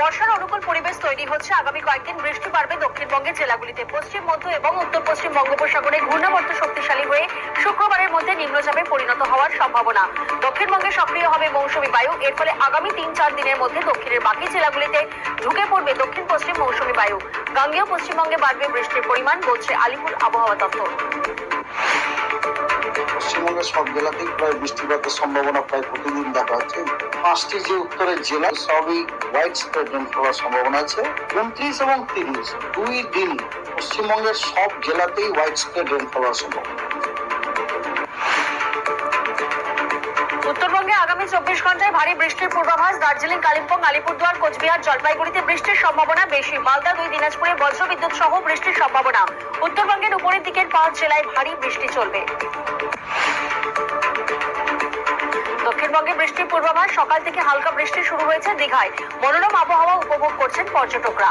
বর্ষার অনুকূল পরিবেশ তৈরি হচ্ছে। আগামী কয়েকদিন বৃষ্টি বাড়বে দক্ষিণবঙ্গের জেলাগুলিতে। পশ্চিম মধ্য এবং উত্তর পশ্চিম বঙ্গোপসাগরে ঘূর্ণাবর্ত শক্তিশালী হয়ে শুক্রবারের মধ্যে নিম্নচাপে পরিণত হওয়ার সম্ভাবনা। দক্ষিণবঙ্গে সক্রিয় হবে মৌসুমী বায়ু। এর ফলে আগামী ৩-৪ দিনের মধ্যে দক্ষিণের বাকি জেলাগুলিতে ঢুকে পড়বে দক্ষিণ পশ্চিম মৌসুমী বায়ু। গাঙ্গেয় পশ্চিমবঙ্গে বাড়বে বৃষ্টির পরিমাণ, বলছে আলিপুর আবহাওয়া দপ্তর। পশ্চিমবঙ্গের সব জেলাতেই প্রায় বৃষ্টিপাতের সম্ভাবনা প্রায় প্রতিদিন দেখা যাচ্ছে। 5টি যে উত্তরের জেলা সবই হোয়াইট স্প্রেড রেনফল হওয়ার সম্ভাবনা আছে। 29 এবং 30 দুই দিন পশ্চিমবঙ্গের সব জেলাতেই হোয়াইট স্প্রেড রেনফল হওয়ার সম্ভাবনা। উত্তরবঙ্গে আগামী 24 ঘন্টায় ভারী বৃষ্টির পূর্বাভাস। দার্জিলিং, কালিম্পং, আলিপুরদুয়ার, কোচবিহার, জলপাইগুড়িতে বৃষ্টির সম্ভাবনা বেশি। মালদা, 2 দিনাজপুরে বজ্রবিদ্যুৎ সহ বৃষ্টির সম্ভাবনা। উত্তরবঙ্গের উপরের দিকের 5 জেলায় ভারী বৃষ্টি চলবে। দক্ষিণবঙ্গে বৃষ্টির পূর্বাভাস। সকাল থেকে হালকা বৃষ্টি শুরু হয়েছে দীঘায়। মনোরম আবহাওয়া উপভোগ করছেন পর্যটকরা।